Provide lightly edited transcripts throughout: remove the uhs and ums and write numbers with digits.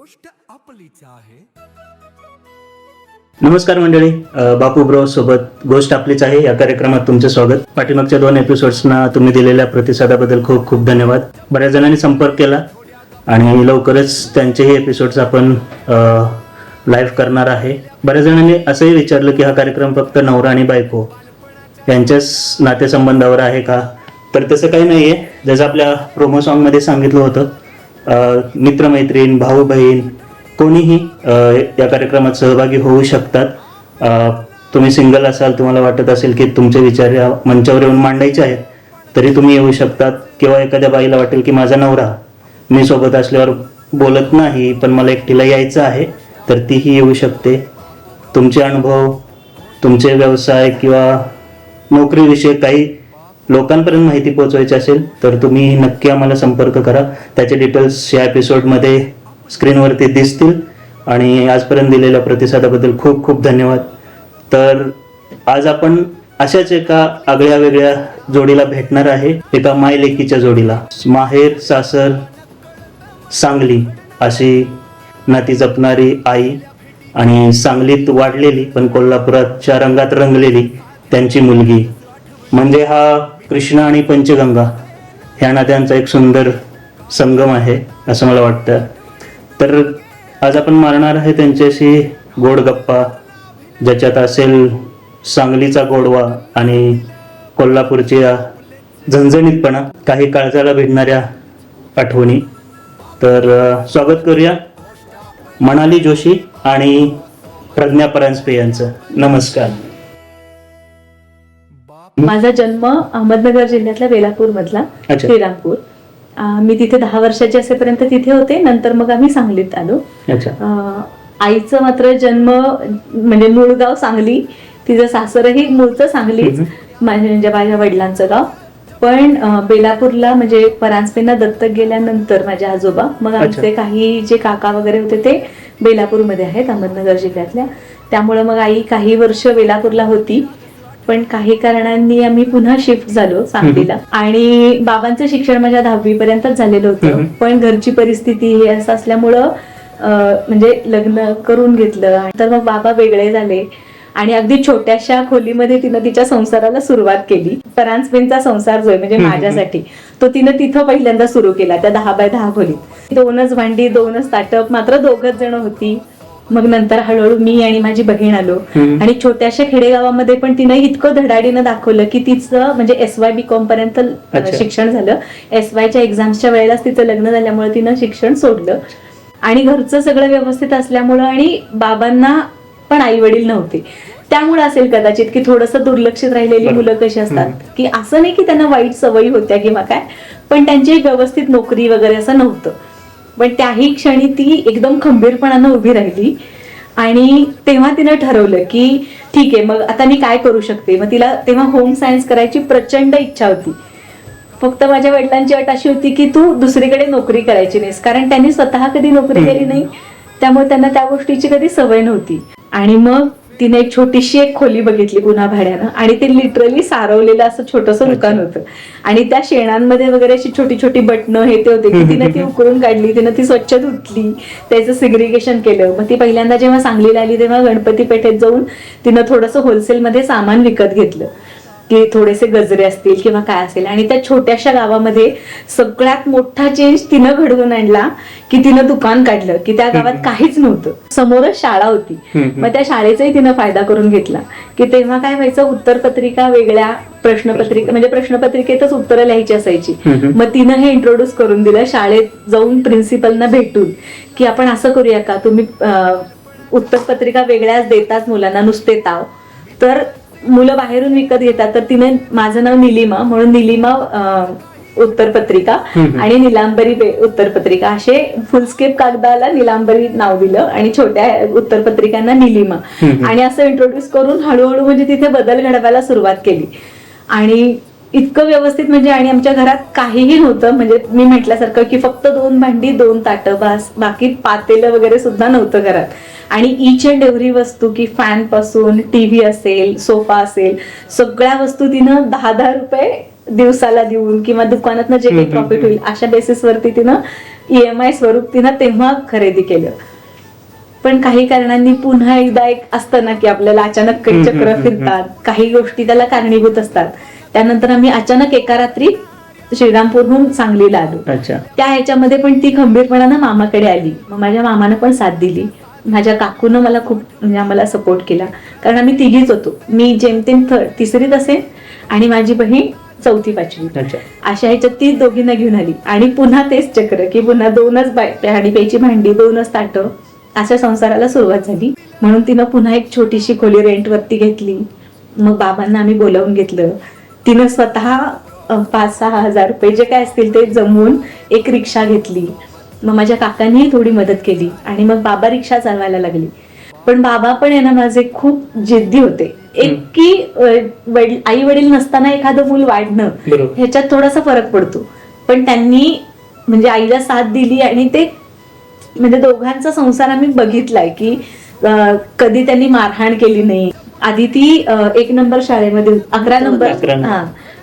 गोष्ट आपलीच आहे. नमस्कार मंडळी, बापू ब्रो सोबत गोष्ट आपलीच आहे या कार्यक्रमात तुमचे स्वागत. पाठीमागच्या 2 एपिसोड्सना तुम्ही दिलेल्या प्रतिसादाबद्दल खूप खूप धन्यवाद. बऱ्याच जणांनी संपर्क केला आणि लवकरच त्यांचेही एपिसोड्स आपण लाईव्ह करणार आहे. बऱ्याच जणांनी असंही विचारलं की हा कार्यक्रम फक्त नवरा आणि बायको यांच्याच नातेसंबंधावर आहे का? तर तसं काही नाही आहे. जसं आपल्या प्रोमो सॉन्गमध्ये सांगितलं होतं, मित्रमैत्रीण, भाऊ बहीण कोणीही या कार्यक्रमात सहभागी होऊ शकतात. तुम्ही सिंगल असाल, तुम्हाला वाटत असेल की तुमचे विचार या मंचावर येऊन मांडायचे आहेत, तरी तुम्ही येऊ शकतात. किंवा एखाद्या बाईला वाटेल की माझा नवरा मी सोबत असल्यावर बोलत नाही पण मला एकटीला यायचं आहे, तर तीही येऊ शकते. तुमचे अनुभव, तुमचे व्यवसाय किंवा नोकरीविषयी काही लोकांपर्यंत माहिती पोहोचवायची असेल तर तुम्ही नक्की आम्हाला संपर्क करा. त्याचे डिटेल्स या एपिसोडमध्ये स्क्रीनवरती दिसतील. आणि आजपर्यंत दिलेल्या प्रतिसादाबद्दल खूप खूप धन्यवाद. तर आज आपण अशाच एका आगळ्या वेगळ्या जोडीला भेटणार आहे, एका मायलेकीच्या जोडीला. माहेर सासर सांगली अशी नाती जपणारी आई आणि सांगलीत वाढलेली पण कोल्हापुराच्या रंगात रंगलेली त्यांची मुलगी, म्हणजे हा कृष्णा आणि पंचगंगा ह्या नद्यांचा एक सुंदर संगम आहे असं मला वाटतं. तर आज आपण मारणार आहे त्यांच्याशी गोड गप्पा, ज्याच्यात असेल सांगलीचा गोडवा आणि कोल्हापूरच्या झणझणीतपणा, काही काळजाला भिडणाऱ्या आठवणी. तर स्वागत करूया मनाली जोशी आणि प्रज्ञा परांजपे यांचं. नमस्कार. माझा जन्म अहमदनगर जिल्ह्यातल्या बेलापूर मधला श्रीरामपूर. मी तिथे 10 वर्षाचे असेपर्यंत तिथे होते. नंतर मग आम्ही सांगलीत आलो. आईचं मात्र जन्म म्हणजे मूळ गाव सांगली, तिचं सासरही मूळचं सांगलीच, म्हणजे माझ्या वडिलांचं गाव. पण बेलापूरला म्हणजे परांजपेंना दत्तक गेल्यानंतर माझे आजोबा, मग आमचे काही जे काका वगैरे होते ते बेलापूरमध्ये आहेत अहमदनगर जिल्ह्यातल्या. त्यामुळे मग आई काही वर्ष बेलापूरला होती, पण काही कारणांनी आम्ही पुन्हा शिफ्ट झालो सांगलीला. आणि बाबांचं शिक्षण माझ्या 10वी पर्यंतच झालेलं होतं. पण घरची परिस्थिती हे असं असल्यामुळं म्हणजे लग्न करून घेतलं. तर मग बाबा वेगळे झाले आणि अगदी छोट्याशा खोलीमध्ये तिनं तिच्या संसाराला सुरुवात केली. परांजपेंचा संसार जो आहे म्हणजे माझ्यासाठी, तो तिनं तिथं पहिल्यांदा सुरू केला त्या 10 बाय 10 खोलीत. 2च भांडी, 2च ताटप, मात्र 2घच जण होती. मग नंतर हळूहळू मी आणि माझी बहीण आलो. आणि छोट्याशा खेडेगावामध्ये पण तिनं इतकं धडाडीनं दाखवलं की तिचं म्हणजे SY.B.Com पर्यंत शिक्षण झालं. SYच्या एक्झाम्सच्या वेळेलाच तिचं लग्न झाल्यामुळे तिनं शिक्षण सोडलं. आणि घरचं सगळं व्यवस्थित असल्यामुळं आणि बाबांना पण आई वडील नव्हते, त्यामुळे असेल कदाचित की थोडंसं दुर्लक्षित राहिलेली मुलं कशी असतात की असं नाही की त्यांना वाईट सवयी होत्या किंवा काय, पण त्यांची व्यवस्थित नोकरी वगैरे असं नव्हतं. पण त्याही क्षणी ती एकदम खंबीरपणानं उभी राहिली. आणि तेव्हा तिनं ठरवलं की ठीक आहे, मग आता मी काय करू शकते. मग तिला तेव्हा होम सायन्स करायची प्रचंड इच्छा होती. फक्त माझ्या वडिलांची अट अशी होती की तू दुसरीकडे नोकरी करायची नाहीस, कारण त्यांनी स्वतः कधी नोकरी केली नाही, त्यामुळे त्यांना त्या गोष्टीची कधी सवय नव्हती. आणि मग तिने एक छोटीशी एक खोली बघितली पुन्हा भाड्यानं, आणि ते लिटरली सारवलेलं असं छोटंसं दुकान होतं. आणि त्या शेणांमध्ये वगैरे अशी छोटी छोटी बटणं हे ते होते की तिने ती उकरून काढली, तिनं ती स्वच्छ धुतली, त्याचं सिग्रिगेशन केलं. मग ती पहिल्यांदा जेव्हा सांगलीला आली तेव्हा गणपती पेठेत जाऊन तिनं थोडंसं होलसेलमध्ये सामान विकत घेतलं की थोडेसे गजरे असतील किंवा काय असेल. आणि त्या छोट्याशा गावामध्ये सगळ्यात मोठा चेंज तिनं घडवून आणला की तिनं दुकान काढलं की त्या गावात काहीच नव्हतं, समोरच शाळा होती. मग त्या शाळेचाही तिनं फायदा करून घेतला की तेव्हा काय व्हायचं, उत्तरपत्रिका वेगळ्या, प्रश्नपत्रिका म्हणजे प्रश्नपत्रिकेतच उत्तरं लिहायची असायची. मग तिनं हे इंट्रोड्यूस करून दिलं शाळेत जाऊन प्रिन्सिपलना भेटून की आपण असं करूया का, तुम्ही उत्तरपत्रिका वेगळ्याच देतात मुलांना, नुसते ताव, तर मुलं बाहेरून विकत घेतात. तर तिने माझं नाव निलिमा म्हणून निलिमा उत्तरपत्रिका आणि निलांबरी उत्तरपत्रिका असे फुलस्केप कागदाला निलांबरी नाव दिलं आणि छोट्या उत्तरपत्रिकांना निलिमा, आणि असं इंट्रोड्यूस करून हळूहळू म्हणजे तिथे बदल घडवायला सुरुवात केली. आणि इतकं व्यवस्थित म्हणजे, आणि आमच्या घरात काहीही नव्हतं, म्हणजे मी म्हटल्यासारखं की फक्त 2 भांडी, 2 ताटं बस, बाकी पातेलं वगैरे सुद्धा नव्हतं घरात. आणि ईच अँड एव्हरी वस्तू की फॅन पासून टीव्ही असेल, सोफा असेल, सगळ्या वस्तू तिनं 10-10 रुपये दिवसाला देऊन किंवा दुकानातनं जे काही प्रॉफिट होईल अशा बेसिसवरती तिनं EMI स्वरूप तिनं तेव्हा खरेदी केलं. पण काही कारणांनी पुन्हा एकदा एक असतं ना की आपल्याला अचानक काही चक्र फिरतात, काही गोष्टी त्याला कारणीभूत असतात. त्यानंतर आम्ही अचानक एका रात्री श्रीरामपूरहून सांगलीला आलो. त्या ह्याच्यामध्ये पण ती खंबीरपणानं मामाकडे आली. मग माझ्या मामानं पण साथ दिली, माझ्या काकूनं मला खूप म्हणजे आम्हाला सपोर्ट केला, कारण आम्ही तिघीच होतो. मी जेमतेम तिसरीत असेल आणि माझी बहीण 4थी 5वी, अशा ह्याच्यात ती दोघींना घेऊन आली. आणि पुन्हा तेच चक्र की पुन्हा 2च पाणी प्यायची भांडी, 2च ताटं, अशा संसाराला सुरुवात झाली. म्हणून तिनं पुन्हा एक छोटीशी खोली रेंटवरती घेतली. मग बाबांना आम्ही बोलावून घेतलं. तिनं स्वतः 5-6 हजार रुपये जे काय असतील ते जमवून एक रिक्षा घेतली. मग माझ्या काकांनीही थोडी मदत केली आणि मग बाबा रिक्षा चालवायला लागली. पण बाबा पण आहे ना माझे खूप जिद्दी होते. एक की आई वडील नसताना एखादं मूल वाढणं ह्याच्यात थोडासा फरक पडतो, पण त्यांनी म्हणजे आईला साथ दिली आणि ते म्हणजे दोघांचा संसार आम्ही बघितलाय की कधी त्यांनी मारहाण केली नाही. आधी ती 1 नंबर शाळेमध्ये 11 नंबर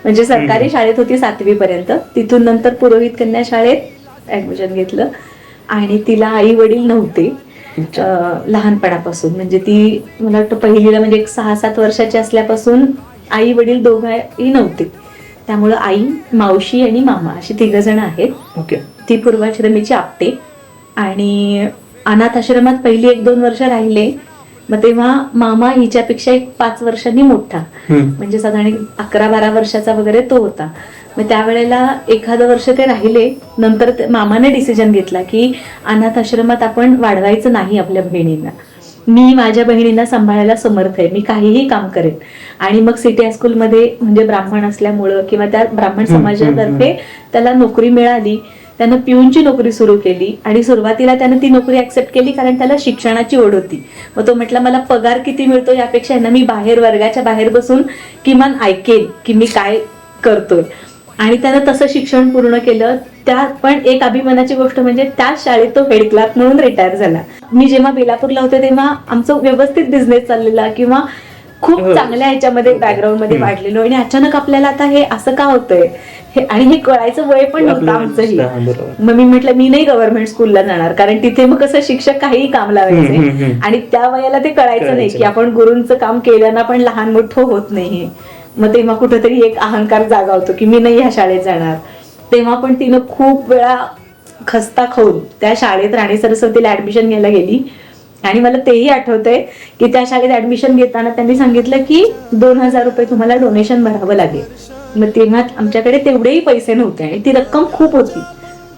म्हणजे सरकारी शाळेत होती 7वी पर्यंत. तिथून नंतर पुरोहित कन्या शाळेत ऍडमिशन घेतलं आणि तिला आई वडील नव्हते लहानपणापासून. म्हणजे ती मला वाटतं पहिलीला म्हणजे 6-7 वर्षाची असल्यापासून आई वडील दोघंही नव्हते. त्यामुळं आई, मावशी आणि मामा अशी 3 जण आहेत. ती पूर्वाश्रमीची आपटे आणि अनाथ आश्रमात पहिली 1-2 वर्ष राहिले. मग तेव्हा मामा हिच्यापेक्षा 5 वर्षांनी मोठा, म्हणजे साधारण 11-12 वर्षाचा वगैरे तो होता. मग त्यावेळेला एखादं वर्ष ते राहिले. नंतर मामाने डिसिजन घेतला की अनाथ आश्रमात आपण वाढवायचं नाही आपल्या बहिणींना. मी माझ्या बहिणींना सांभाळायला समर्थ आहे, मी काहीही काम करेन. आणि मग सिटी हायस्कूलमध्ये म्हणजे ब्राह्मण असल्यामुळं किंवा त्या ब्राह्मण समाजातर्फे त्याला नोकरी मिळाली. त्यानं पिऊनची नोकरी सुरू केली आणि सुरुवातीला त्यानं ती नोकरी ऍक्सेप्ट केली कारण त्याला शिक्षणाची ओढ होती. मग तो म्हटला मला पगार किती मिळतो यापेक्षा ना मी बाहेर वर्गाच्या बाहेर बसून किमान ऐकेन की मी काय करतोय. आणि त्यानं तसं शिक्षण पूर्ण केलं. त्यात पण एक अभिमानाची गोष्ट म्हणजे त्याच शाळेत तो हेड क्लार्क म्हणून रिटायर झाला. मी जेव्हा बेलापूरला होते तेव्हा आमचं व्यवस्थित बिझनेस चाललेला किंवा खूप चांगल्या ह्याच्यामध्ये बॅकग्राऊंड मध्ये वाढलेलो आणि अचानक आपल्याला आता हे असं का होतंय आणि हे कळायचं वय पण नव्हतं आमचंही. मग मी म्हटलं मी नाही गव्हर्नमेंट स्कूलला जाणार, कारण तिथे मग कसं शिक्षक काहीही काम लावायचे आणि त्या वयाला ते कळायचं नाही की आपण गुरूंचं काम केलं ना पण लहान मोठं होत नाही. मग तेव्हा कुठेतरी एक अहंकार जागा होतो की मी नाही ह्या शाळेत जाणार. तेव्हा पण तिनं खूप वेळा खस्ता खाऊन त्या शाळेत राणी सरस्वतीला ऍडमिशन घ्यायला गेली. आणि मला तेही आठवतंय की त्या शाळेत ऍडमिशन घेताना त्यांनी सांगितलं की 2,000 रुपये तुम्हाला डोनेशन भरावं लागेल. मग तेव्हा आमच्याकडे तेवढेही पैसे नव्हते आणि ती रक्कम खूप होती.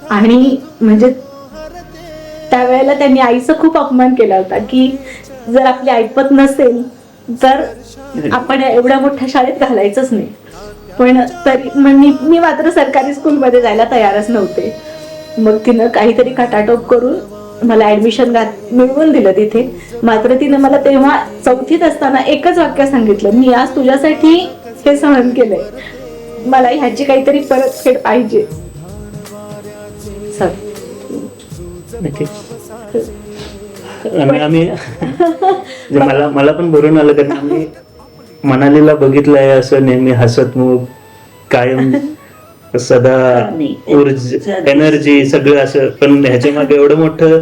आणि म्हणजे त्यावेळेला त्यांनी आईचा खूप अपमान केला होता की जर आपली ऐपत नसेल तर आपण एवढ्या मोठ्या शाळेत घालायचंच नाही. पण तरी मी मात्र सरकारी स्कूलमध्ये जायला तयारच नव्हते. मग तिनं काहीतरी खटाटोप करून मला ऍडमिशन मिळवून दिलं तिथे. मात्र तिनं मला तेव्हा 4थीत असताना एकच वाक्य सांगितलं, मी आज तुझ्यासाठी हे सहन केलंय, मला ह्याची काहीतरी परतफेड पाहिजे. आम्ही मला पण भरून आलं कारण आम्ही मनालीला बघितलंय असं नेहमी हसतमुख, कायम सदा ऊर्जा, एनर्जी सगळं असं. पण ह्याच्या मागे एवढं मोठं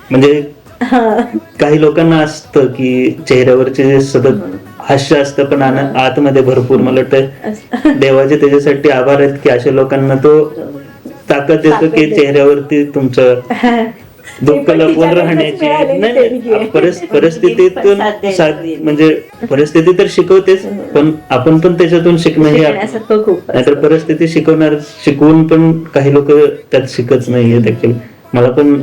म्हणजे काही लोकांना असतं की चेहऱ्यावरचे सतत हास्य असतं पण आतमध्ये भरपूर. मला वाटतं देवाचे त्याच्यासाठी आभार आहेत की अशा लोकांना तो ताकद देतो की चेहऱ्यावरती तुमचं दुःख लपवून राहण्याची नाही. परिस्थितीतून म्हणजे परिस्थिती तर शिकवतेच पण आपण पण त्याच्यातून शिकणं हे नाहीतर परिस्थिती शिकवून पण काही लोक त्यात शिकत नाहीये देखील. मला पण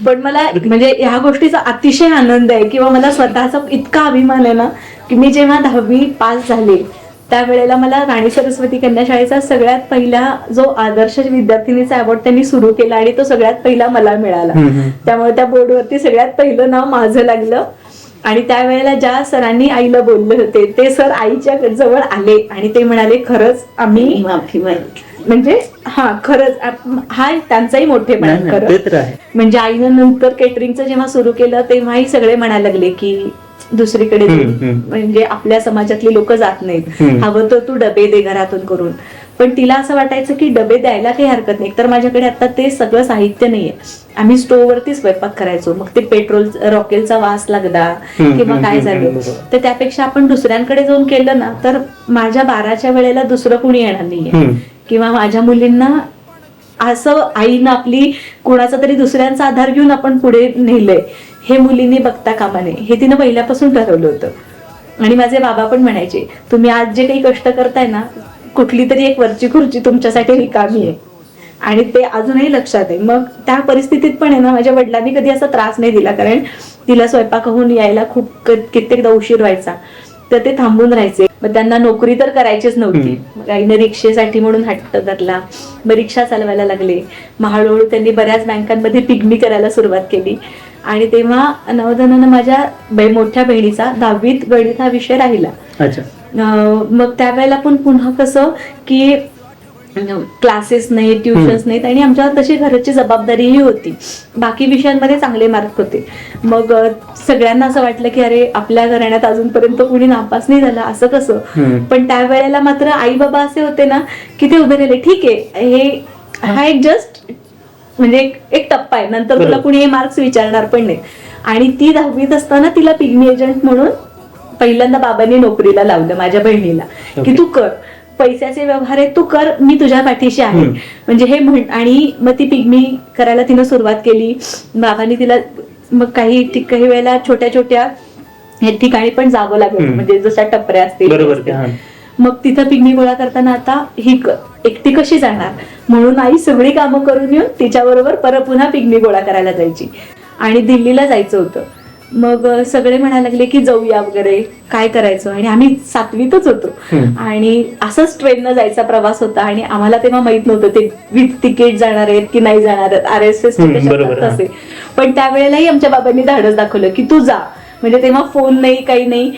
पण मला म्हणजे ह्या गोष्टीचा अतिशय आनंद आहे किंवा मला स्वतःचा इतका अभिमान आहे ना की मी जेव्हा 10वी पास झाले त्यावेळेला मला राणी सरस्वती कन्या शाळेचा सगळ्यात पहिला जो आदर्श विद्यार्थिनीचा अवॉर्ड त्यांनी सुरू केला आणि तो सगळ्यात पहिला मला मिळाला. त्यामुळे त्या बोर्डवरती सगळ्यात पहिलं नाव माझं लागलं. आणि त्यावेळेला ज्या सरांनी आईला बोलले होते ते सर आईच्या जवळ आले आणि ते म्हणाले खरंच आम्ही माफी मागितली. म्हणजे खरंच हा त्यांचाही मोठेपणा खरं. म्हणजे आईनं नंतर केटरिंगचं जेव्हा सुरू केलं तेव्हाही सगळे म्हणायला लागले की दुसरीकडे म्हणजे आपल्या समाजातली लोक जात नाहीत, हवं तर तू डबे दे घरातून करून. पण तिला असं वाटायचं की डबे द्यायला काही हरकत नाही, तर माझ्याकडे आता ते सगळं साहित्य नाहीये. आम्ही स्टोव्हवरती स्वयंपाक करायचो, मग ते पेट्रोल रॉकेलचा वास लागला किंवा काय झालं तर त्यापेक्षा आपण दुसऱ्यांकडे जाऊन केलं ना तर माझ्या 12च्या वेळेला दुसरं कुणी येणार नाहीये. किंवा माझ्या मुलींना असं आईनं आपली कुणाचा तरी दुसऱ्यांचा आधार घेऊन आपण पुढे नेलंय हे मुलींनी बघता कामा नये, हे तिनं पहिल्यापासून ठरवलं होतं. आणि माझे बाबा पण म्हणायचे, तुम्ही आज जे काही कष्ट करताय ना, कुठली तरी एक वरची खुर्ची तुमच्यासाठी रिकामी आहे. आणि ते अजूनही लक्षात आहे. मग त्या परिस्थितीत पण आहे ना, माझ्या वडिलांनी कधी असा त्रास नाही दिला, कारण तिला स्वयंपाकाहून यायला खूप कित्येकदा उशीर व्हायचा, तर ते थांबून राहायचे. मग त्यांना नोकरी तर करायचीच नव्हती, मग आईने रिक्षेसाठी म्हणून हट्ट धरला, मग रिक्षा चालवायला लागले. मग हळूहळू त्यांनी बऱ्याच बँकांमध्ये पिगमी करायला सुरुवात केली. आणि तेव्हा नवधनानं माझ्या मोठ्या बहिणीचा 10वीत गणित हा विषय राहिला. मग त्यावेळेला पण पुन्हा कसं की क्लासेस नाही, ट्युशन्स नाहीत, आणि आमच्यावर तशी घराची जबाबदारीही होती. बाकी विषयांमध्ये चांगले मार्क होते. मग सगळ्यांना असं वाटलं की अरे आपल्या घराण्यात अजूनपर्यंत कुणी नापास नाही झालं, असं कसं. पण त्यावेळेला मात्र आई बाबा असे होते ना की ते उभे राहिले, ठीक आहे हा एक जस्ट म्हणजे एक टप्पा आहे, नंतर तुला कुणी हे मार्क्स विचारणार पण नाही. आणि ती 10वीत असताना तिला पिग्मी एजंट म्हणून पहिल्यांदा बाबांनी नोकरीला लावलं माझ्या बहिणीला, की तू कर, पैशाचे व्यवहार आहे तू कर, मी तुझ्या पाठीशी आहे, म्हणजे हे म्हण. आणि मग ती पिग्मी करायला तिनं सुरुवात केली. बाबांनी तिला मग काही वेळेला छोट्या छोट्या ठिकाणी पण जावं लागलं, म्हणजे जशा टपऱ्या असतील, मग तिथं पिग्मी गोळा करताना आता ही एकटी कशी जाणार, म्हणून आई सगळी कामं करून येऊन तिच्याबरोबर परत पुन्हा पिग्मी गोळा करायला जायची. आणि दिल्लीला जायचं होतं. मग सगळे म्हणायला लागले की जाऊया वगैरे, काय करायचं. आणि आम्ही 7वीतच होतो, आणि असंच ट्रेननं जायचा प्रवास होता. आणि आम्हाला तेव्हा माहित नव्हतं ते विथ तिकीट जाणार आहेत की नाही जाणार आहेत, RSS असे. पण त्यावेळेलाही आमच्या बाबांनी धाडस दाखवलं की तू जा. म्हणजे तेव्हा फोन नाही, काही नाही.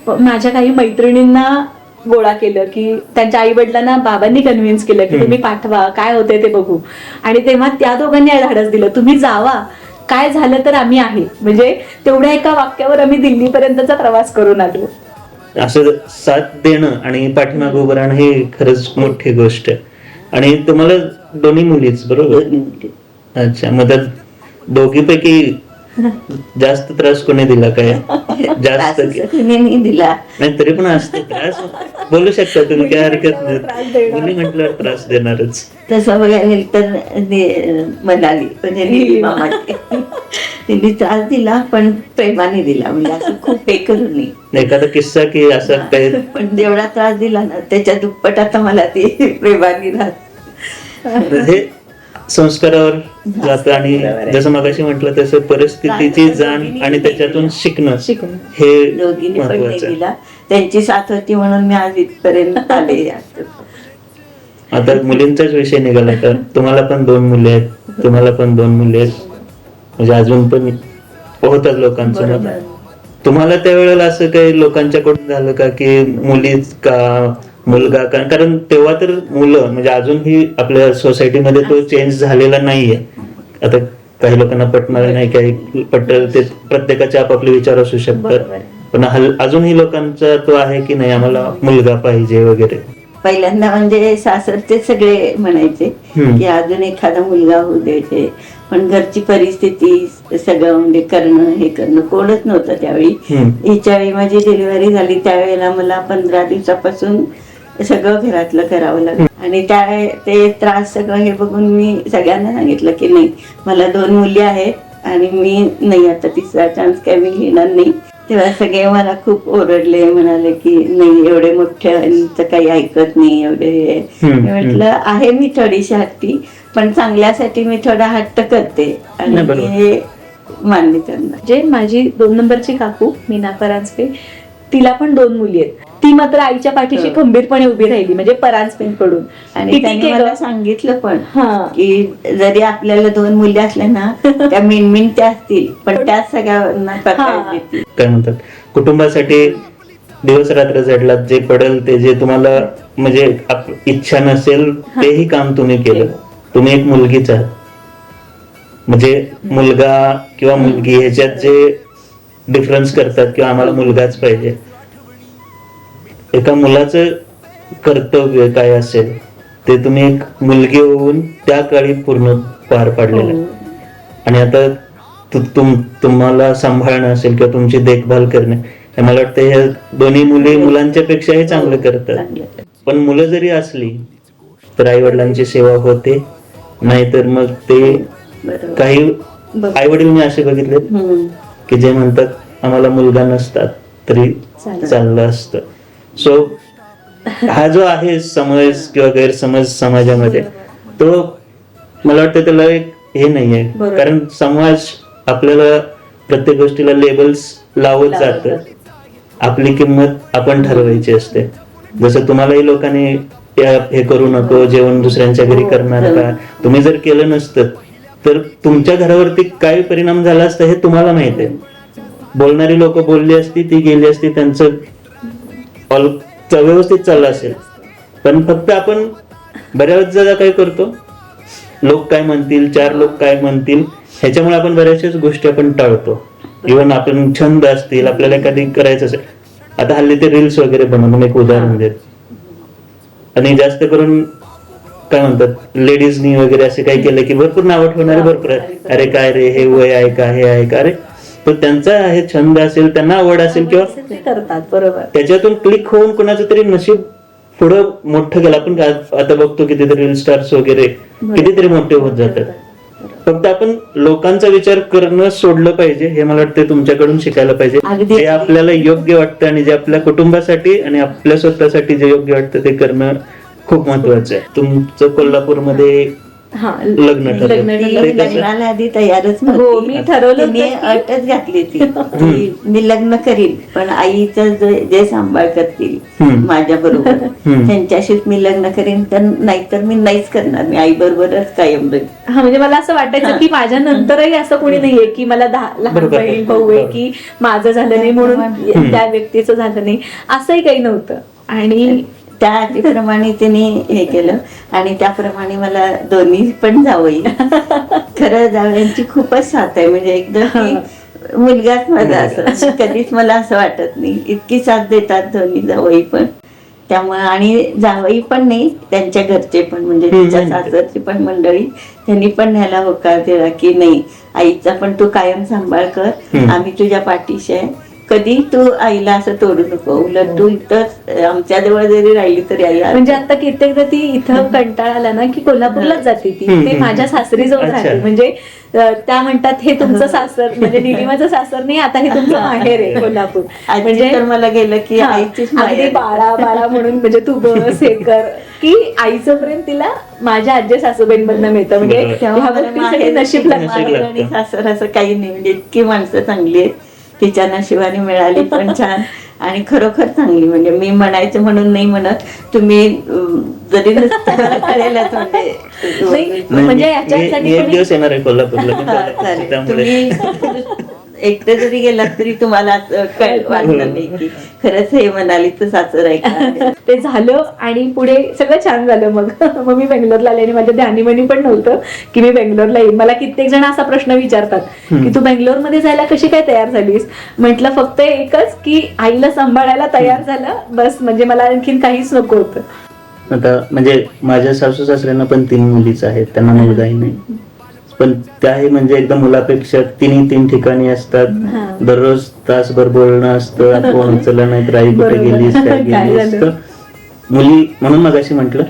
माझ्या काही मैत्रिणींना गोळा केलं, की त्यांच्या आई वडिलांना बाबांनी कन्व्हिन्स केलं की तुम्ही पाठवा, काय होतंय ते बघू. आणि तेव्हा त्या दोघांनी धाडस दिलं, तुम्ही जावा, काय झालं तर आम्ही आहे. म्हणजे तेवढ्या एका वाक्यावर आम्ही दिल्लीपर्यंतचा प्रवास करून आलो. असं साथ देणं आणि पाठीमागे उभं राहणं हे खरंच मोठी गोष्ट आहे. आणि तुम्हाला दोन्ही मुलीच बरोबर? अच्छा, मग दोघीपैकी जास्त त्रास कोणी दिला काय? जास्त दिला नाही तरी पण असते त्रास, बोलू शकता तुम्ही, काय हरकत नाही. मुली म्हटल्यावर त्रास देणारच. तसं बघायला गेलं तर म्हणाली म्हणजे तिने त्रास दिला, पण प्रेमाने दिला. म्हणजे असं खूप हे करून नाही. एखादा किस्सा की असं काही? पण जेवढा त्रास दिला ना त्याच्या दुप्पट आता मला ती प्रेमाने राहत. हे संस्कारावर जातं. आणि जसं मगाशी म्हटलं तसं परिस्थितीची जाण आणि त्याच्यातून शिकणं हे दोघींनी पण दिला. त्यांची साथ होती म्हणून मी आज इथपर्यंत आले. आता मुलींचाच विषय निघाला तर तुम्हाला पण 2 मुली आहेत, तुम्हाला पण 2 मुली आहेत, म्हणजे अजून पण होतात लोकांचं मत. तुम्हाला त्यावेळेला असं काही लोकांच्याकडून झालं का की मुलीच का मुलगा का? कारण तेव्हा तर मुलं म्हणजे अजूनही आपल्या सोसायटीमध्ये तो चेंज झालेला नाहीये. आता काही लोकांना पटणार नाही, काही पटेल, ते प्रत्येकाचे आपापले विचार असू शकतात. पण अजूनही लोकांचा तो आहे की नाही आम्हाला मुलगा पाहिजे वगैरे. पहिल्यांदा म्हणजे सासरचे सगळे म्हणायचे की अजून एखादा मुलगा होऊ द्यायचे, पण घरची परिस्थिती सगळं म्हणजे करणं हे करणं कोणच नव्हतं त्यावेळी. हिच्या वेळी माझी डिलिव्हरी झाली त्यावेळेला मला 15 दिवसापासून सगळं घरातलं करावं लागलं. आणि ते त्रास सगळं हे बघून मी सगळ्यांना सांगितलं की नाही, मला 2 मुली आहेत आणि मी नाही आता तिसरा चान्स काय मी घेणार नाही. तेव्हा सगळे मला खूप ओरडले, म्हणाले की नाही एवढे मोठ्यांचं काही ऐकत नाही एवढे. म्हटलं आहे मी थोडीशी हट्टी, पण चांगल्यासाठी मी थोडा हट्ट करते आणि हे मान्य करणार. जे माझी 2 नंबरची काकू मीना परांजपे, तिला पण 2 मुली आहेत. ती मात्र आईच्या पाठीशी खंबीरपणे उभी राहिली, म्हणजे परांजपेंकडून. आणि त्यांनी मला सांगितलं पण की जरी आपल्याला 2 मुली असल्या ना त्या मिणमिणत्या असतील, पण त्या सगळ्यांना काय म्हणतात कुटुंबासाठी दिवस रात्र झडलात, जे पडेल ते, जे तुम्हाला म्हणजे इच्छा नसेल तेही काम तुम्ही केलं. तुम्ही एक मुलगीच आहात, म्हणजे मुलगा किंवा मुलगी ह्याच्यात जे डिफरन्स करतात किंवा आम्हाला मुलगाच पाहिजे. एका मुलाचं कर्तव्य काय असेल ते तुम्ही एक मुलगी होऊन त्या काळी पूर्ण पार पाडलेलं आहे. आणि आता तुम्हाला सांभाळणं असेल किंवा तुमची देखभाल करणे, हे मला वाटतं हे दोन्ही मुली मुलांच्या पेक्षाही चांगलं करतात. पण मुलं जरी असली तर आई वडिलांची सेवा होते, नाहीतर मग ते काही आई वडील मी असे बघितले की जे म्हणतात आम्हाला मुलगा नसतात तरी चाललं असतं. सो हा जो आहे समज किंवा गैरसमज समाजामध्ये, तो मला वाटतं त्याला एक हे नाहीये, कारण समाज आपल्याला प्रत्येक गोष्टीला लेबल्स लावत जातं. आपली किंमत आपण ठरवायची असते. जसं तुम्हालाही लोकांनी हे करू नको, जेवण दुसऱ्यांच्या घरी करणार का, तुम्ही जर केलं नसतं तर तुमच्या घरावरती काय परिणाम झाला असता हे तुम्हाला माहित आहे. बोलणारी लोक बोलली असती, ती गेली असती, त्यांचं व्यवस्थित चाललं असेल. पण फक्त आपण बऱ्याच जागा काय करतो, लोक काय म्हणतील, चार लोक काय म्हणतील, ह्याच्यामुळे आपण बऱ्याचशाच गोष्टी आपण टाळतो. इव्हन आपण छंद असतील, आपल्याला एखादी करायचं असेल, आता हल्ली ते रील्स वगैरे बनवून एक उदाहरण देत, आणि जास्त करून काय म्हणतात लेडीजनी वगैरे असे काही केलं की भरपूर नावं ठेवणारे भरपूर आहे. अरे काय रे, हे वय आहे का, हे आहे का, अरे तो त्यांचा हे छंद असेल, त्यांना आवड असेल किंवा करतात, बरोबर, त्याच्यातून क्लिक होऊन कोणाचं तरी नशीब पुढं मोठं गेलं. आपण आता बघतो कितीतरी रील स्टार्स वगैरे कितीतरी मोठे होत जातात. फक्त आपण लोकांचा विचार करणं सोडलं पाहिजे, हे मला वाटतं तुमच्याकडून शिकायला पाहिजे. जे आपल्याला योग्य वाटतं आणि जे आपल्या कुटुंबासाठी आणि आपल्या स्वतःसाठी जे योग्य वाटतं ते करणं खूप महत्वाचं आहे. तुमचं कोल्हापूरमध्ये लग्न लग्नाला आधी तयारच हो, मी ठरवलं अटच घातली ती मी लग्न करीन, पण आईचं जे सांभाळ करतील माझ्या बरोबर त्यांच्याशीच मी लग्न करीन, तर नाहीतर मी नाहीच करणार, मी आई बरोबरच कायम राहील. म्हणजे मला असं वाटायचं की माझ्या नंतरही असं कोणी नाहीये की मला लहान बहीण भाऊ आहे की माझं झालं नाही म्हणून त्या व्यक्तीचं झालं नाही, असंही काही नव्हतं. आणि त्या अटीप्रमाणे तिने हे केलं आणि त्याप्रमाणे मला दोन्ही पण जावई, खरं जावयांची खूपच साथ आहे. म्हणजे एकदम मुलगाच माझा, असं कधीच मला असं वाटत नाही, इतकी साथ देतात दोन्ही जावई पण. त्यामुळे आणि जावई पण नाही, त्यांच्या घरचे पण, म्हणजे तिच्या सासरची पण मंडळी, त्यांनी पण न्यायला होकार दिला की नाही, आईचा पण तू कायम सांभाळ कर, आम्ही तुझ्या पाठीशी आहे, कधी तू आईला असं तोडू नको, उलट तू इथं आमच्या जवळ जरी राहिली तरी आई. म्हणजे आता कित्येकदा ती इथं कंटाळा आला ना की कोल्हापूरलाच जाते ती, ते माझ्या सासरी जाऊन राहते. म्हणजे त्या म्हणतात हे तुमचं सासर, म्हणजे निलिमाचं सासर नाही, आता हे तुमचं माहेर आहे कोल्हापूर. म्हणजे तर मला गेलं की आईचीच अगदी बाळा बाळा म्हणून, म्हणजे तू बस हे कर, की आईचं प्रेम तिला माझ्या आजी सासूबाईंमधनं मिळतं. म्हणजे नशीब लागतं. सासर असं काही नाही, म्हणजे इतकी माणसं चांगली आहेत, तिच्या नशिबाने मिळाली पण छान आणि खरोखर चांगली. म्हणजे मी म्हणायचं म्हणून नाही म्हणत, तुम्ही जरी कळेलच म्हणजे एक दिवस येणार आहे कोल्हापूरला, तुम्ही एकटे जरी गेलात तरी तुम्हाला वाटलं नाही की खरंच हे म्हणाली तर सासर आहे का. ते झालं आणि पुढे सगळं छान झालं. मग मी बेंगलोरला आले आणि माझ्या ध्यानीमनी पण नव्हतं की मी बेंगलोरला येईन. मला कित्येक जण असा प्रश्न विचारतात की तू बेंगलोरमध्ये जायला कशी काय तयार झालीस. म्हटलं फक्त एकच की आईला सांभाळायला तयार झालं बस, म्हणजे मला आणखीन काहीच नको होतं. आता म्हणजे माझ्या सासू सासऱ्यांना पण 3 मुलीच आहेत, त्यांना मुलगाही नाही, पण त्याही म्हणजे एकदम मुलापेक्षा 3 ठिकाणी असतात. दररोज तासभर बोलणं असतं, फोन उचलला नाही तर आई कुठे गेलीस काय गेली असतं. मुली म्हणून मगाशी म्हटलं,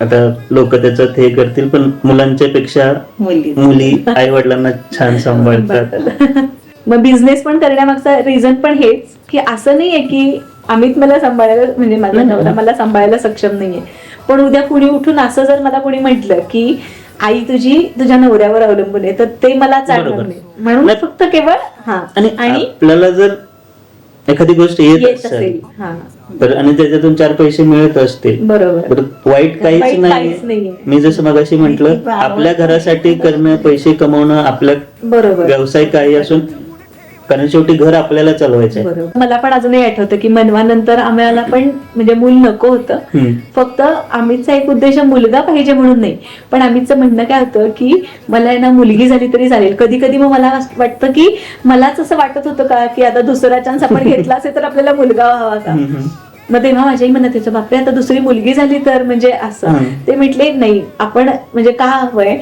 आता लोक त्याच्यात हे करतील, पण मुलांच्या पेक्षा मुली आई वडिलांना छान सांभाळतात. मग बिझनेस पण करण्यामागचा रिझन पण हेच की असं नाहीये की अमित मला सांभाळायला, म्हणजे माझा नवरा मला सांभाळायला सक्षम नाहीये, पण उद्या कुणी उठून असं जर मला कोणी म्हटलं की आई तुझी तुझ्या नवऱ्यावर अवलंबून आहे, तर ते मला चालणार नाही. म्हणून फक्त केवळ आणि आपल्याला जर एखादी गोष्ट येत असेल तर आणि त्याच्यातून 4 पैसे मिळत असतील, बरोबर, वाईट काहीच नाही. मी जसं मगाशी म्हटलं, आपल्या घरासाठी करणं, पैसे कमवणं, आपल्या व्यवसाय काही असून कारण शेवटी घर आपल्याला चालवायचं आहे. बरोबर. मला पण अजूनही आठवतं की मनवानंतर आम्हाला पण म्हणजे मूल नको होतं. फक्त आम्हीचा एक उद्देश मुलगा पाहिजे म्हणून नाही, पण आम्हीचं म्हणणं काय होतं की मला ना मुलगी झाली तरी चालेल. कधी कधी मग मला वाटतं की मलाच असं वाटत होतं का की आता दुसरा चान्स आपण घेतला असेल तर आपल्याला मुलगा व्हावा का. मग तेव्हा माझ्याही म्हणत होतं बापरे आता दुसरी मुलगी झाली तर म्हणजे असं. ते म्हटले नाही, आपण म्हणजे का हवंय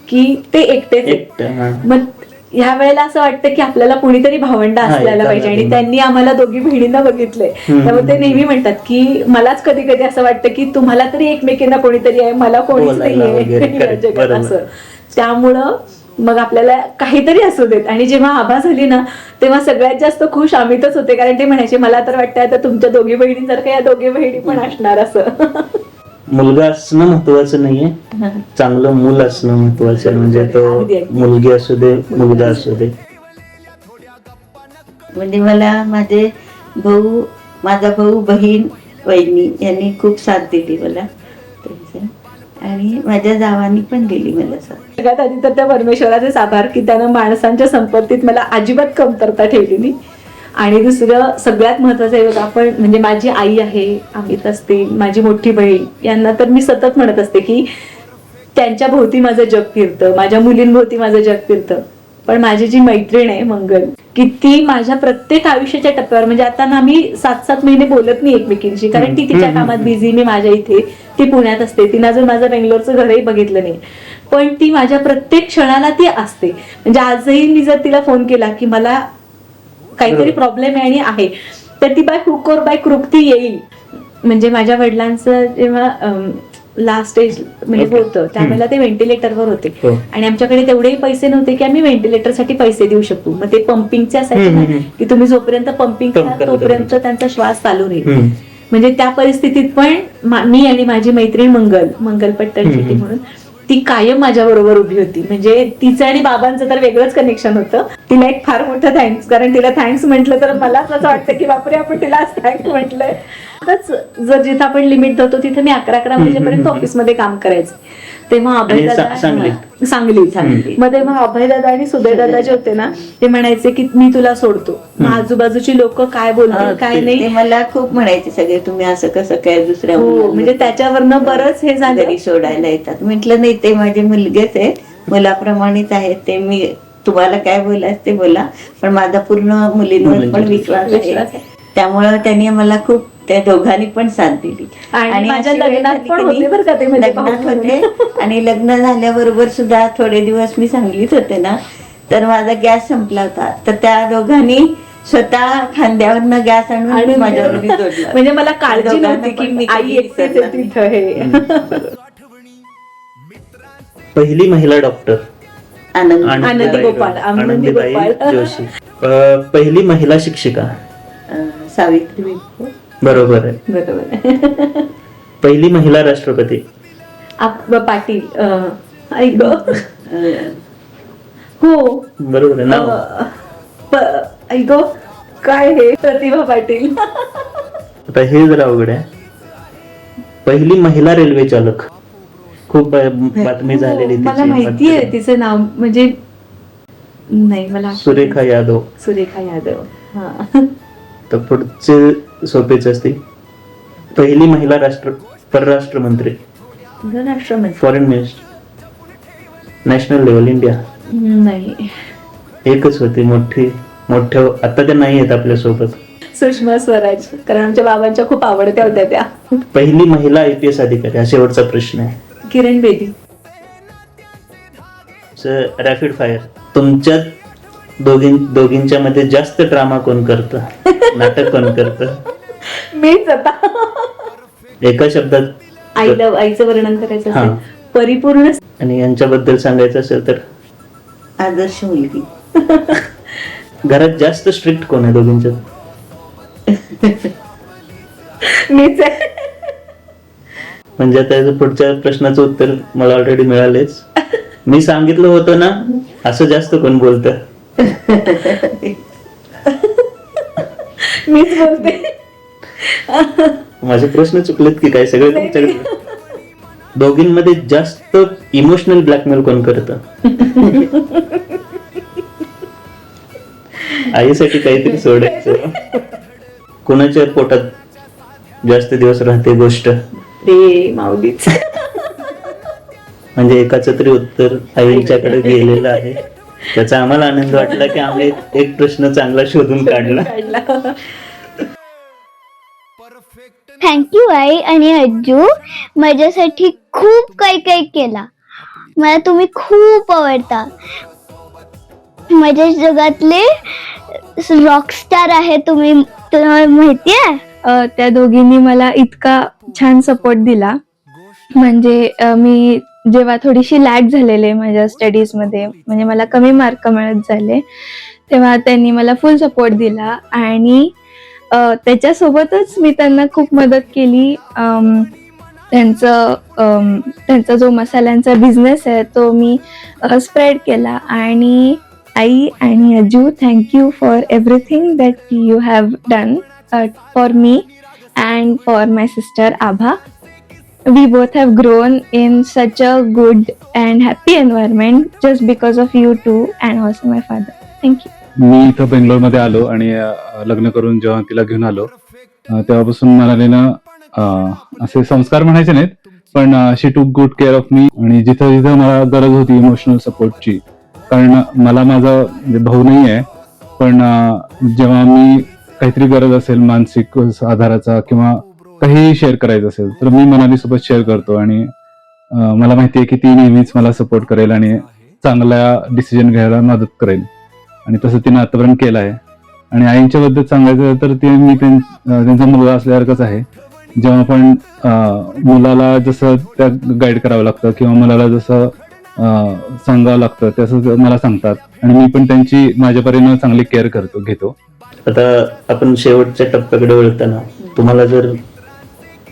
की ते एकटेच. मग ह्या वेळेला असं वाटतं की आपल्याला कुणीतरी भावंड असल्याला पाहिजे, आणि त्यांनी आम्हाला दोघी बहिणींना बघितलंय. त्यामुळे ते नेहमी म्हणतात की मलाच कधी कधी असं वाटतं की तुम्हाला तरी एकमेकींना कोणीतरी आहे, मला कोणीच नाहीये जगात असं. त्यामुळं मग आपल्याला काहीतरी असू देत. आणि जेव्हा आभा झाली ना तेव्हा सगळ्यात जास्त खुश आम्हीच होते, कारण ते म्हणायचे मला तर वाटतं आता तुमच्या दोघी बहिणींसारखं या दोघी बहिणी पण असणार असं. मुलगा असणं महत्वाचं नाहीये, चांगलं मूल असणं महत्वाचं आहे. म्हणजे तो मुलगी असू दे मुलगा असू दे. म्हणजे मला माझा भाऊ बहीण वहिनी यांनी खूप साथ दिली मला त्यांचं, आणि माझ्या जावानी पण दिली मला साथ. सगळ्यात आधी तर त्या परमेश्वराचेच आभार की त्यानं माणसांच्या संपत्तीत मला अजिबात कमतरता ठेवली नाही. आणि दुसरं सगळ्यात महत्वाचं आहे, आपण म्हणजे माझी आई आहे, अमित असते, माझी मोठी बहीण, यांना तर मी सतत म्हणत असते की त्यांच्या भोवती माझं जग फिरतं, माझ्या मुलींभोवती माझं जग फिरतं. पण माझी जी मैत्रीण आहे मंगल, की ती माझ्या प्रत्येक आयुष्याच्या टप्प्यावर, म्हणजे आता ना आम्ही 7-7 महिने बोलत नाही एकमेकींशी, कारण ती तिच्या कामात बिझी, मी माझ्या इथे, ती पुण्यात असते, तिने अजून माझं बेंगलोरचं घरही बघितलं नाही. पण ती माझ्या प्रत्येक क्षणाला ती असते. म्हणजे आजही मी जर तिला फोन केला की मला काहीतरी प्रॉब्लेम आहे आणि आहे, तर ती बाय हुक और बाय क्रुक ती येईल. म्हणजे माझ्या वडिलांचं जेव्हा लास्ट स्टेज म्हणजे होतं त्यावेळेला ते व्हेंटिलेटरवर होते, आणि आमच्याकडे तेवढेही पैसे नव्हते की आम्ही व्हेंटिलेटरसाठी पैसे देऊ शकतो. मग ते पंपिंगचे असायचे ना की तुम्ही जोपर्यंत पंपिंग करा तोपर्यंत त्यांचा श्वास चालू राहील. म्हणजे त्या परिस्थितीत पण मी आणि माझी मैत्रीण मंगल पट्टणशेट्टी म्हणून ती कायम माझ्या बरोबर उभी होती. म्हणजे तिचं आणि बाबांचं तर वेगळंच कनेक्शन होतं. तिला एक फार मोठं थँक्स, कारण तिला थँक्स म्हटलं तर मलाच असं वाटतं की बापरे आपण तिला आज थँक्स म्हटलंय. जर जिथं आपण लिमिट धरतो तिथे मी 11 वाजेपर्यंत ऑफिसमध्ये काम करायचं. तेव्हा अभयदादा सांगली मग तेव्हा अभयदादा आणि सुदयदादा जे होते ना ते म्हणायचे की मी तुला सोडतो. आजूबाजूची लोक काय बोलतील काय नाही मला खूप म्हणायचे सगळे, तुम्ही असं कसं काय दुसऱ्या म्हणजे त्याच्यावरनं बरंच हे झालं सोडायला येतात. म्हटलं नाही, ते माझे मुलगेच आहेत, मुलाप्रमाणेच आहेत ते. मी तुम्हाला काय बोलायचं ते बोला, पण माझा पूर्ण मुलींवर पण विश्वास आहे. त्यामुळं त्यांनी मला खूप, त्या दोघांनी पण साथ दिली. आणि माझ्या लग्नात पण होते बरं का ते, लग्नात होते. आणि लग्न झाल्याबरोबर सुद्धा थोडे दिवस मी सांगलीत होते ना, तर माझा गॅस संपला होता, तर त्या दोघांनी स्वतः खांद्यावरनं गॅस आणून माझ्यावर जोडला. म्हणजे मला काळजी नव्हती की आई एकटेच आहे तिथं. हे पहिली महिला डॉक्टर आनंदीबाई जोशी. पहिली महिला शिक्षिका सावित्री. बरोबर आहे. पहिली महिला राष्ट्रपती पाटील. ऐक हो बरोबर आहे नाव. ऐक काय हे, प्रतिभा पाटील. आता हे जरा अवघड आहे. पहिली महिला रेल्वे चालक, खूप बातमी झालेली मला माहिती आहे तिचं नाव, म्हणजे नाही मला. सुरेखा यादव. हा. तर पुढचे सोपेच असते. पहिली महिला परराष्ट्र मंत्री, foreign minister, national level India. नाही, एकच होती मोठ्या आता त्या नाही आहेत आपल्या सोबत. सुषमा स्वराज, कारण आमच्या बाबांच्या खूप आवडत्या होत्या त्या. पहिली महिला IPS अधिकारी, हा शेवटचा प्रश्न आहे. किरण बेदी. Rapid fire. तुमच्या दोघींच्या मध्ये जास्त ड्रामा कोण करतं, नाटक कोण करतं? मीच आता. एका शब्दात आईचं वर्णन करायचं असेल परिपूर्ण. आणि यांच्याबद्दल सांगायचं असेल तर आदर्श मुलगी. घरात जास्त स्ट्रिक्ट कोण आहे दोघींच्यात? मीच आहे. म्हणजे आता पुढच्या प्रश्नाचं उत्तर मला ऑलरेडी मिळालेच. मी सांगितलं होतं ना, असं जास्त कोण बोलतं? मीच बोलते. माझे प्रश्न चुकलेत की काय सगळे तुमच्याकडे? दोघींमध्ये जास्त इमोशनल ब्लॅकमेल कोण करतं? आईसाठी काहीतरी सोडायचं. कोणाच्या पोटात जास्त दिवस राहते गोष्ट? रे माऊलीच. म्हणजे एकाच तरी उत्तर आईच्याकडे गेलेलं आहे. त्याचा आम्हाला आनंद वाटला की आम्ही एक प्रश्न चांगला शोधून काढला. थँक्यू आई आणि अज्जू, माझ्यासाठी खूप काही काही केला. मला तुम्ही खूप आवडता. माझ्या जगातले रॉकस्टार आहे तुम्ही, तुम्हाला माहितीये. त्या दोघींनी मला इतका छान सपोर्ट दिला. म्हणजे मी जेव्हा थोडीशी लॅग झालेले माझ्या स्टडीजमध्ये, म्हणजे मला कमी मार्क मिळत झाले, तेव्हा त्यांनी मला फुल सपोर्ट दिला. आणि त्याच्यासोबतच मी त्यांना खूप मदत केली. त्यांचा जो मसाल्यांचा बिझनेस आहे तो मी स्प्रेड केला. आणि आई आणि Ajju, thank you for everything that you have done for me and for my sister Abha. We both have grown in such a good and happy environment just because of you two and also my father. Thank you. मी इथं बेंगलोरमध्ये आलो आणि लग्न करून जेव्हा तिला घेऊन आलो तेव्हापासून मला असे संस्कार म्हणायचे नाहीत, पण शी टूक गुड केअर ऑफ मी. आणि जिथं जिथं मला गरज होती इमोशनल सपोर्टची, कारण मला माझा भाऊ नाही आहे, पण जेव्हा मी काहीतरी गरज असेल मानसिक आधाराचा किंवा काही शेअर करायचं असेल तर मी मनाली सोबत शेअर करतो. आणि मला माहिती आहे की ती नेहमीच मला सपोर्ट करेल आणि चांगला डिसिजन घ्यायला मदत करेल. आणि तसं तिने आतापर्यंत केलं आहे. आणि आईंच्या बद्दल सांगायचं तर ते मी त्यांचा मुलगा असल्यासारखंच आहे. जेव्हा पण मुलाला जसं त्या गाईड करावं लागतं किंवा मुलाला जसं सांगावं लागतं तसं मला सांगतात आणि मी पण त्यांची माझ्यापर्यंत चांगली केअर घेतो. आता आपण शेवटच्या टप्प्याकडे वळताना तुम्हाला जर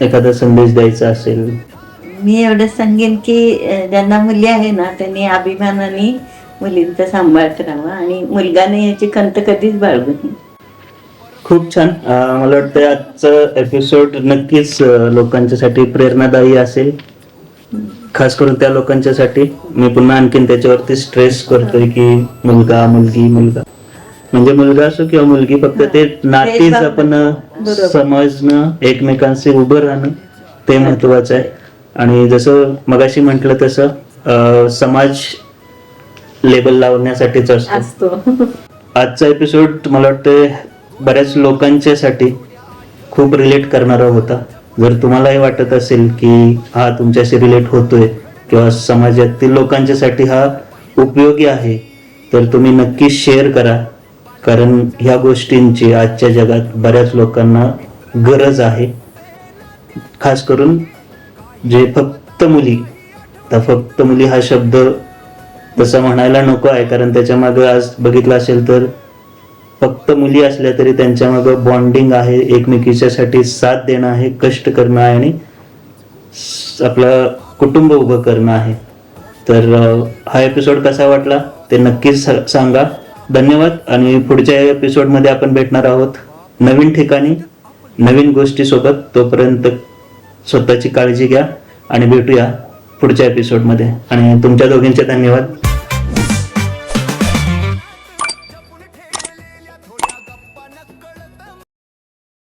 एखादा संदेश द्यायचा असेल? मी एवढंच सांगेन की ज्यांना मुली आहे ना त्यांनी अभिमानाने मुलींचा सांभाळ करावा आणि मुलगाने याची खंत कधीच बाळगू नये. खूप छान. मला वाटतं आजचं एपिसोड नक्कीच लोकांच्यासाठी प्रेरणादायी असेल, खास करून त्या लोकांच्यासाठी. मी पुन्हा आणखीन त्याच्यावरती स्ट्रेस करतोय की मुलगा मुलगी, मुलगा म्हणजे मुलगा असो किंवा मुलगी, फक्त ते नातीच आपण समजणं, एकमेकांशी उभं राहणं ते महत्वाचं आहे. आणि जसं मगाशी म्हटलं तसं समाज लेबल लावण्यासाठीच असतो. आजचा एपिसोड मला वाटतं बऱ्याच लोकांच्यासाठी खूप रिलेट करणारा होता. जर तुम्हालाही वाटत असेल की हा तुमच्याशी रिलेट होतोय किंवा समाजातील लोकांच्यासाठी हा उपयोगी आहे तर तुम्ही नक्की शेअर करा, कारण ह्या गोष्टींची आजच्या जगात बऱ्याच लोकांना गरज आहे. खास करून जे फक्त मुली, तर फक्त मुली हा शब्द तसा म्हणायला नको आहे, कारण त्याच्या मागे आज बघितलं असेल तर फक्त मुली असल्या तरी त्यांच्या मागे बॉन्डिंग आहे, एकमेकीच्यासाठी साथ देणं आहे, कष्ट करणं आहे आणि आपलं कुटुंब उभं करणं आहे. तर हा एपिसोड कसा वाटला ते नक्कीच सांगा. धन्यवाद. आणि पुढच्या एपिसोडमध्ये आपण भेटणार आहोत नवीन ठिकाणी नवीन गोष्टीसोबत. तोपर्यंत स्वतःची काळजी घ्या आणि भेटूया पुढच्या एपिसोडमध्ये. आणि तुमच्या दोघींचे धन्यवाद.